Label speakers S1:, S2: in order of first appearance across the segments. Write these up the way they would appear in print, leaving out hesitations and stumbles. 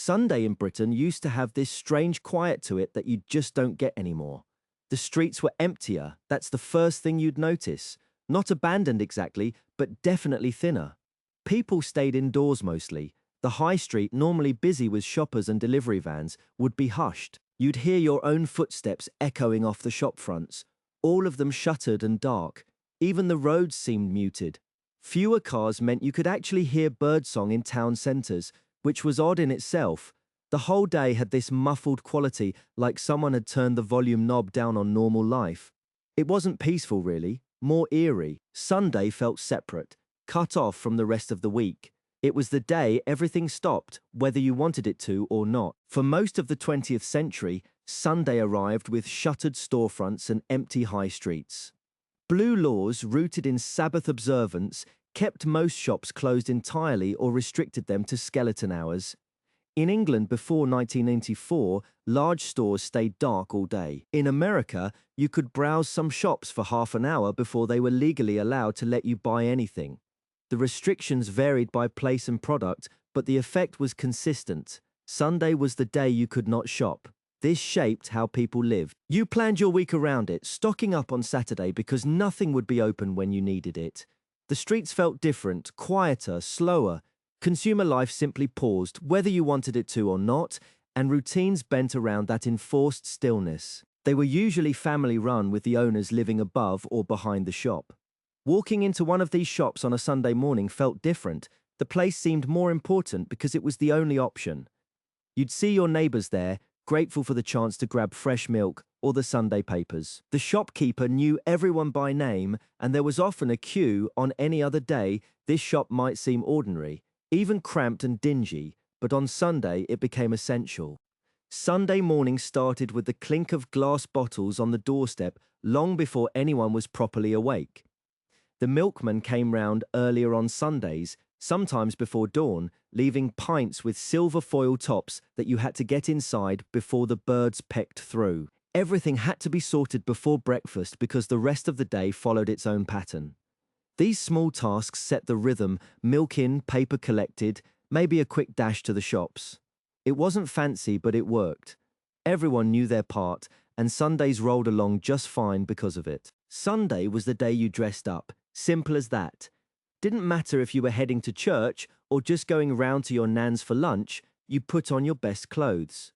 S1: Sunday in Britain used to have this strange quiet to it that you just don't get anymore. The streets were emptier, that's the first thing you'd notice. Not abandoned exactly, but definitely thinner. People stayed indoors mostly. The high street, normally busy with shoppers and delivery vans, would be hushed. You'd hear your own footsteps echoing off the shop fronts, all of them shuttered and dark. Even the roads seemed muted. Fewer cars meant you could actually hear birdsong in town centres, which was odd in itself. The whole day had this muffled quality, like someone had turned the volume knob down on normal life. It wasn't peaceful really, more eerie. Sunday felt separate, cut off from the rest of the week. It was the day everything stopped, whether you wanted it to or not. For most of the 20th century, Sunday arrived with shuttered storefronts and empty high streets. Blue laws, rooted in Sabbath observance, kept most shops closed entirely or restricted them to skeleton hours. In England before 1984, large stores stayed dark all day. In America, you could browse some shops for half an hour before they were legally allowed to let you buy anything. The restrictions varied by place and product, but the effect was consistent. Sunday was the day you could not shop. This shaped how people lived. You planned your week around it, stocking up on Saturday because nothing would be open when you needed it. The streets felt different, quieter, slower. Consumer life simply paused, whether you wanted it to or not, and routines bent around that enforced stillness. They were usually family-run with the owners living above or behind the shop. Walking into one of these shops on a Sunday morning felt different. The place seemed more important because it was the only option. You'd see your neighbours there, grateful for the chance to grab fresh milk or the Sunday papers. The shopkeeper knew everyone by name, and there was often a queue. On any other day, this shop might seem ordinary, even cramped and dingy, but on Sunday it became essential. Sunday morning started with the clink of glass bottles on the doorstep long before anyone was properly awake. The milkman came round earlier on Sundays, sometimes before dawn, leaving pints with silver foil tops that you had to get inside before the birds pecked through. Everything had to be sorted before breakfast because the rest of the day followed its own pattern. These small tasks set the rhythm: milk in, paper collected, maybe a quick dash to the shops. It wasn't fancy, but it worked. Everyone knew their part, and Sundays rolled along just fine because of it. Sunday was the day you dressed up. Simple as that. Didn't matter if you were heading to church or just going round to your nan's for lunch, you put on your best clothes.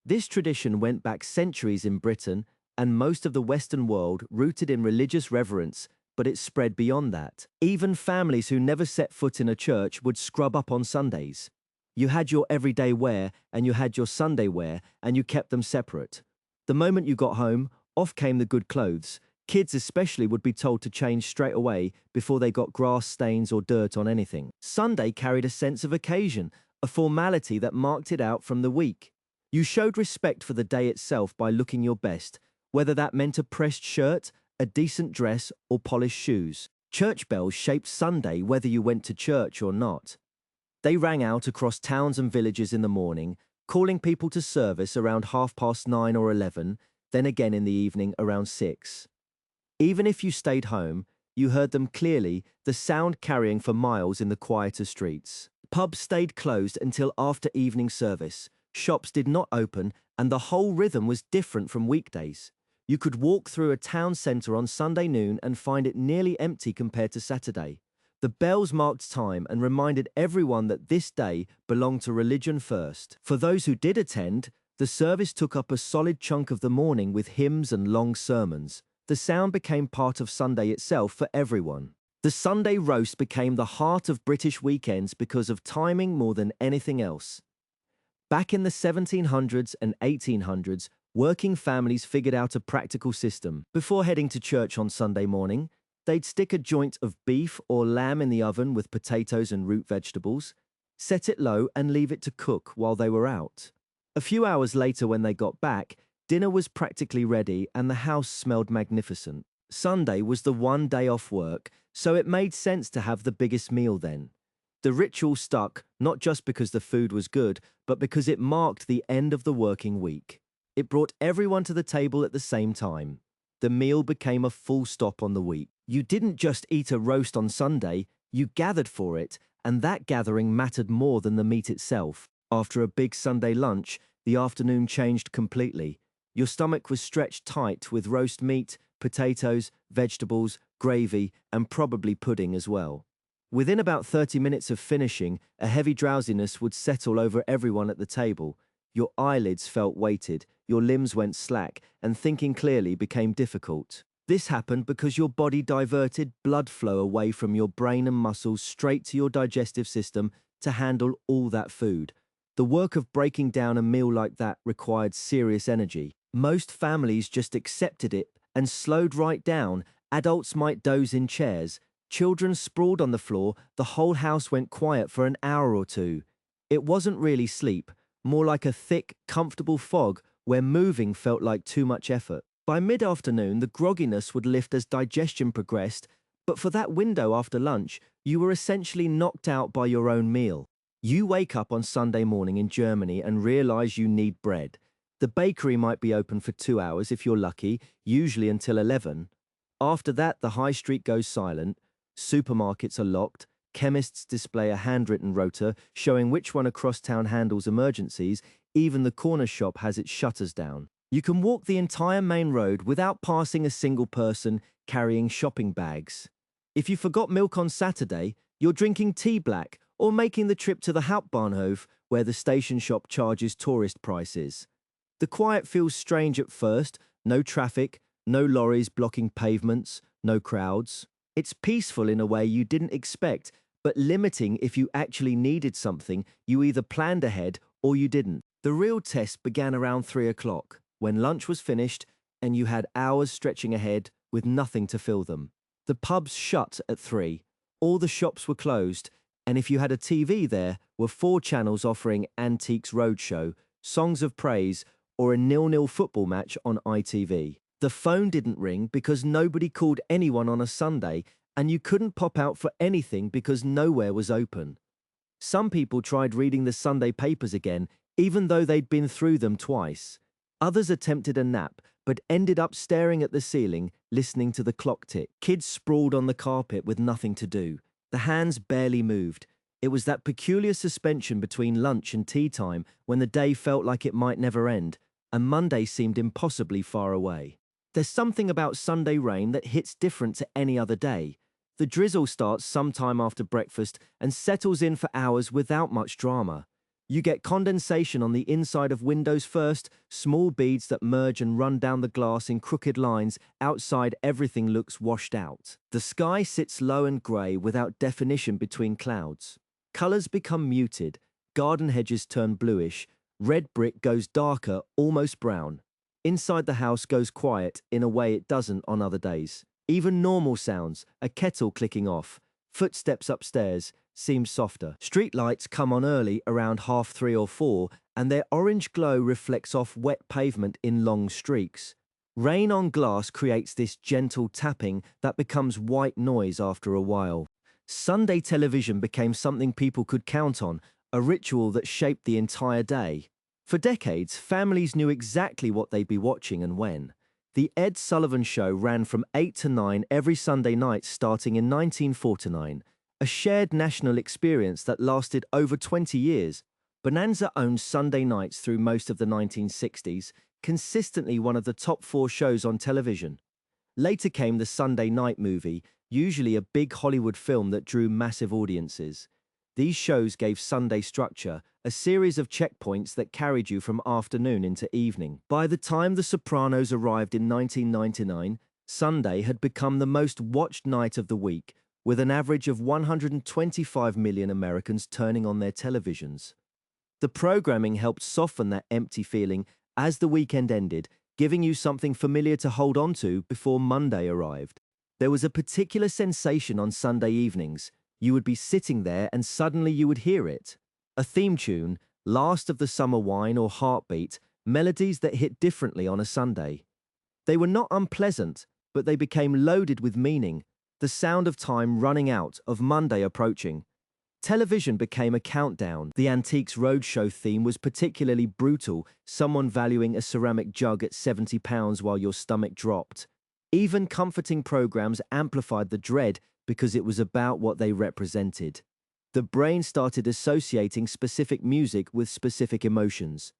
S1: This tradition went back centuries in Britain and most of the Western world, rooted in religious reverence, but it spread beyond that. Even families who never set foot in a church would scrub up on Sundays. You had your everyday wear and you had your Sunday wear, and you kept them separate. The moment you got home, off came the good clothes. Kids especially would be told to change straight away before they got grass stains or dirt on anything. Sunday carried a sense of occasion, a formality that marked it out from the week. You showed respect for the day itself by looking your best, whether that meant a pressed shirt, a decent dress, or polished shoes. Church bells shaped Sunday whether you went to church or not. They rang out across towns and villages in the morning, calling people to service around 9:30 or 11, then again in the evening around 6. Even if you stayed home, you heard them clearly, the sound carrying for miles in the quieter streets. Pubs stayed closed until after evening service. Shops did not open, and the whole rhythm was different from weekdays. You could walk through a town centre on Sunday noon and find it nearly empty compared to Saturday. The bells marked time and reminded everyone that this day belonged to religion first. For those who did attend, the service took up a solid chunk of the morning with hymns and long sermons. The sound became part of Sunday itself for everyone. The Sunday roast became the heart of British weekends because of timing more than anything else. Back in the 1700s and 1800s, working families figured out a practical system. Before heading to church on Sunday morning, they'd stick a joint of beef or lamb in the oven with potatoes and root vegetables, set it low and leave it to cook while they were out. A few hours later when they got back, dinner was practically ready and the house smelled magnificent. Sunday was the one day off work, so it made sense to have the biggest meal then. The ritual stuck, not just because the food was good, but because it marked the end of the working week. It brought everyone to the table at the same time. The meal became a full stop on the week. You didn't just eat a roast on Sunday, you gathered for it, and that gathering mattered more than the meat itself. After a big Sunday lunch, the afternoon changed completely. Your stomach was stretched tight with roast meat, potatoes, vegetables, gravy, and probably pudding as well. Within about 30 minutes of finishing, a heavy drowsiness would settle over everyone at the table. Your eyelids felt weighted, your limbs went slack, and thinking clearly became difficult. This happened because your body diverted blood flow away from your brain and muscles straight to your digestive system to handle all that food. The work of breaking down a meal like that required serious energy. Most families just accepted it and slowed right down. Adults might doze in chairs. Children sprawled on the floor. The whole house went quiet for an hour or two. It wasn't really sleep, more like a thick, comfortable fog where moving felt like too much effort. By mid-afternoon, the grogginess would lift as digestion progressed, but for that window after lunch, you were essentially knocked out by your own meal. You wake up on Sunday morning in Germany and realize you need bread. The bakery might be open for 2 hours if you're lucky, usually until 11. After that, the high street goes silent, supermarkets are locked, chemists display a handwritten rota showing which one across town handles emergencies, even the corner shop has its shutters down. You can walk the entire main road without passing a single person carrying shopping bags. If you forgot milk on Saturday, you're drinking tea black or making the trip to the Hauptbahnhof where the station shop charges tourist prices. The quiet feels strange at first, no traffic, no lorries blocking pavements, no crowds. It's peaceful in a way you didn't expect, but limiting if you actually needed something you either planned ahead or you didn't. The real test began around 3 o'clock, when lunch was finished and you had hours stretching ahead with nothing to fill them. The pubs shut at 3, all the shops were closed, and if you had a TV there, were 4 channels offering Antiques Roadshow, Songs of Praise, or a 0-0 football match on ITV. The phone didn't ring because nobody called anyone on a Sunday, and you couldn't pop out for anything because nowhere was open. Some people tried reading the Sunday papers again, even though they'd been through them twice. Others attempted a nap, but ended up staring at the ceiling, listening to the clock tick. Kids sprawled on the carpet with nothing to do. The hands barely moved. It was that peculiar suspension between lunch and tea time when the day felt like it might never end, and Monday seemed impossibly far away. There's something about Sunday rain that hits different to any other day. The drizzle starts sometime after breakfast and settles in for hours without much drama. You get condensation on the inside of windows first, small beads that merge and run down the glass in crooked lines. Outside, everything looks washed out. The sky sits low and grey without definition between clouds. Colours become muted, garden hedges turn bluish, red brick goes darker, almost brown. Inside the house goes quiet in a way it doesn't on other days. Even normal sounds, a kettle clicking off, footsteps upstairs, seem softer. Street lights come on early around 3:30 or 4, and their orange glow reflects off wet pavement in long streaks. Rain on glass creates this gentle tapping that becomes white noise after a while. Sunday television became something people could count on, a ritual that shaped the entire day. For decades, families knew exactly what they'd be watching and when. The Ed Sullivan Show ran from 8 to 9 every Sunday night starting in 1949, a shared national experience that lasted over 20 years. Bonanza owned Sunday nights through most of the 1960s, consistently one of the top 4 shows on television. Later came the Sunday night movie, usually a big Hollywood film that drew massive audiences. These shows gave Sunday structure, a series of checkpoints that carried you from afternoon into evening. By the time The Sopranos arrived in 1999, Sunday had become the most watched night of the week, with an average of 125 million Americans turning on their televisions. The programming helped soften that empty feeling as the weekend ended, giving you something familiar to hold on to before Monday arrived. There was a particular sensation on Sunday evenings. You would be sitting there and suddenly you would hear it. A theme tune, Last of the Summer Wine or Heartbeat, melodies that hit differently on a Sunday. They were not unpleasant, but they became loaded with meaning, the sound of time running out, of Monday approaching. Television became a countdown. The Antiques Roadshow theme was particularly brutal, someone valuing a ceramic jug at £70 while your stomach dropped. Even comforting programs amplified the dread because it was about what they represented. The brain started associating specific music with specific emotions.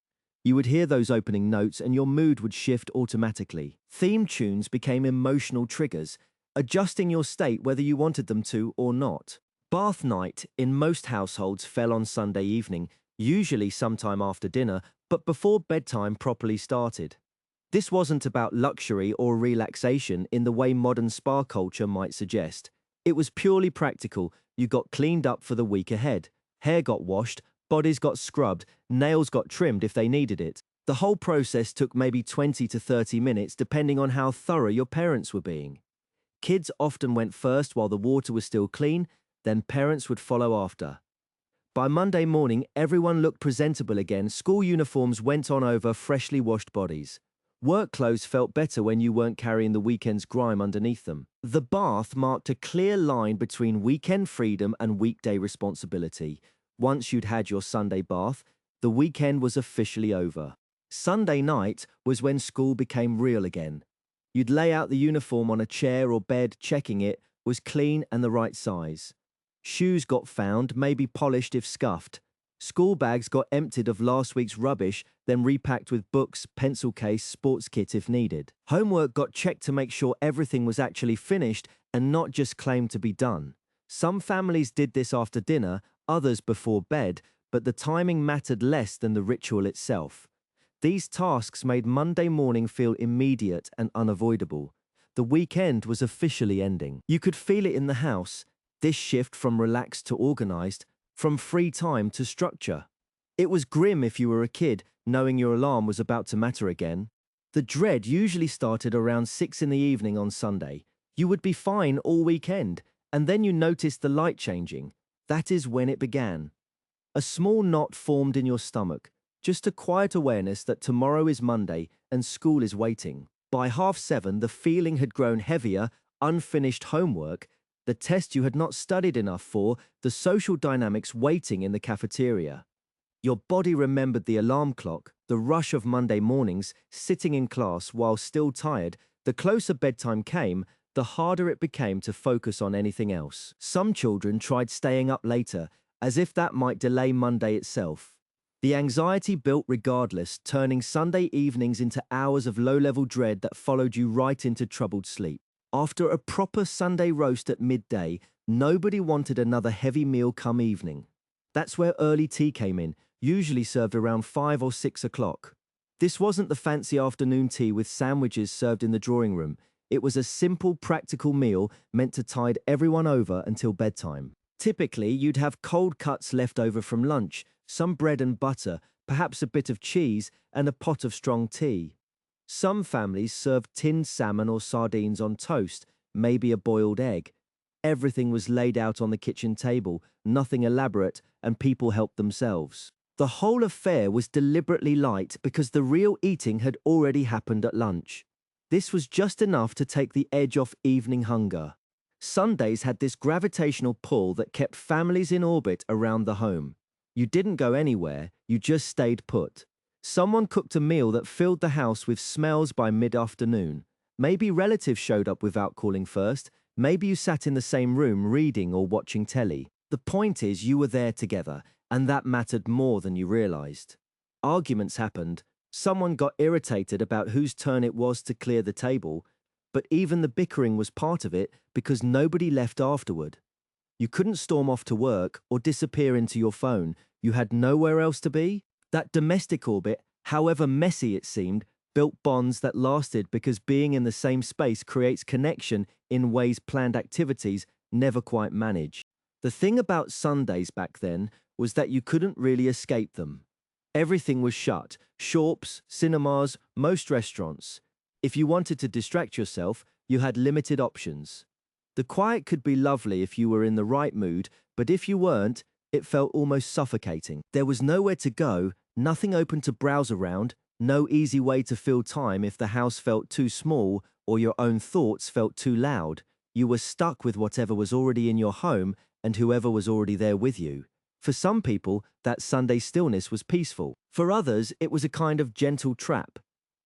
S1: You would hear those opening notes and your mood would shift automatically. Theme tunes became emotional triggers, adjusting your state whether you wanted them to or not. Bath night in most households fell on Sunday evening, usually sometime after dinner, but before bedtime properly started. This wasn't about luxury or relaxation in the way modern spa culture might suggest. It was purely practical. You got cleaned up for the week ahead. Hair got washed, bodies got scrubbed, nails got trimmed if they needed it. The whole process took maybe 20 to 30 minutes depending on how thorough your parents were being. Kids often went first while the water was still clean, then parents would follow after. By Monday morning, everyone looked presentable again. School uniforms went on over freshly washed bodies. Work clothes felt better when you weren't carrying the weekend's grime underneath them. The bath marked a clear line between weekend freedom and weekday responsibility. Once you'd had your Sunday bath, the weekend was officially over. Sunday night was when school became real again. You'd lay out the uniform on a chair or bed, checking it was clean and the right size. Shoes got found, maybe polished if scuffed. School bags got emptied of last week's rubbish, then repacked with books, pencil case, sports kit if needed. Homework got checked to make sure everything was actually finished and not just claimed to be done. Some families did this after dinner, others before bed, but the timing mattered less than the ritual itself. These tasks made Monday morning feel immediate and unavoidable. The weekend was officially ending. You could feel it in the house, this shift from relaxed to organized, from free time to structure. It was grim if you were a kid, knowing your alarm was about to matter again. The dread usually started around 6 in the evening on Sunday. You would be fine all weekend, and then you noticed the light changing. That is when it began. A small knot formed in your stomach, just a quiet awareness that tomorrow is Monday and school is waiting. By 7:30, the feeling had grown heavier, unfinished homework, the test you had not studied enough for, the social dynamics waiting in the cafeteria. Your body remembered the alarm clock, the rush of Monday mornings, sitting in class while still tired. The closer bedtime came, the harder it became to focus on anything else. Some children tried staying up later, as if that might delay Monday itself. The anxiety built regardless, turning Sunday evenings into hours of low-level dread that followed you right into troubled sleep. After a proper Sunday roast at midday, nobody wanted another heavy meal come evening. That's where early tea came in, usually served around 5 or 6 o'clock. This wasn't the fancy afternoon tea with sandwiches served in the drawing room. It was a simple, practical meal meant to tide everyone over until bedtime. Typically, you'd have cold cuts left over from lunch, some bread and butter, perhaps a bit of cheese, and a pot of strong tea. Some families served tinned salmon or sardines on toast, maybe a boiled egg. Everything was laid out on the kitchen table, nothing elaborate, and people helped themselves. The whole affair was deliberately light because the real eating had already happened at lunch. This was just enough to take the edge off evening hunger. Sundays had this gravitational pull that kept families in orbit around the home. You didn't go anywhere, you just stayed put. Someone cooked a meal that filled the house with smells by mid-afternoon. Maybe relatives showed up without calling first. Maybe you sat in the same room reading or watching telly. The point is you were there together, and that mattered more than you realized. Arguments happened. Someone got irritated about whose turn it was to clear the table, but even the bickering was part of it because nobody left afterward. You couldn't storm off to work or disappear into your phone. You had nowhere else to be. That domestic orbit, however messy it seemed, built bonds that lasted because being in the same space creates connection in ways planned activities never quite manage. The thing about Sundays back then was that you couldn't really escape them. Everything was shut, shops, cinemas, most restaurants. If you wanted to distract yourself, you had limited options. The quiet could be lovely if you were in the right mood, but if you weren't, it felt almost suffocating. There was nowhere to go, nothing open to browse around, no easy way to fill time if the house felt too small or your own thoughts felt too loud. You were stuck with whatever was already in your home and whoever was already there with you. For some people, that Sunday stillness was peaceful. For others, it was a kind of gentle trap.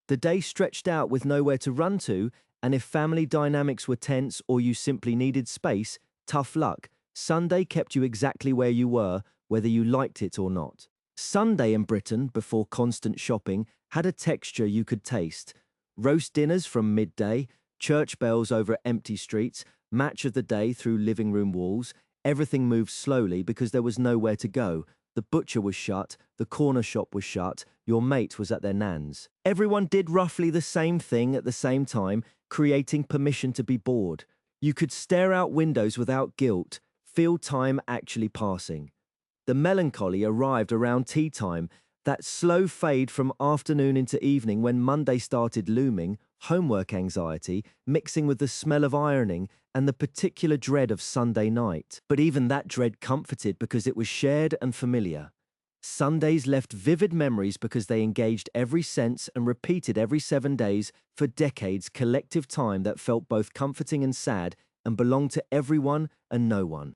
S1: The day stretched out with nowhere to run to, and if family dynamics were tense or you simply needed space, tough luck. Sunday kept you exactly where you were, whether you liked it or not. Sunday in Britain, before constant shopping, had a texture you could taste. Roast dinners from midday, church bells over empty streets, match of the day through living room walls. Everything moved slowly because there was nowhere to go. The butcher was shut, the corner shop was shut, your mate was at their nan's. Everyone did roughly the same thing at the same time, creating permission to be bored. You could stare out windows without guilt, feel time actually passing. The melancholy arrived around tea time, that slow fade from afternoon into evening when Monday started looming, homework anxiety, mixing with the smell of ironing and the particular dread of Sunday night. But even that dread comforted because it was shared and familiar. Sundays left vivid memories because they engaged every sense and repeated every 7 days for decades, collective time that felt both comforting and sad and belonged to everyone and no one.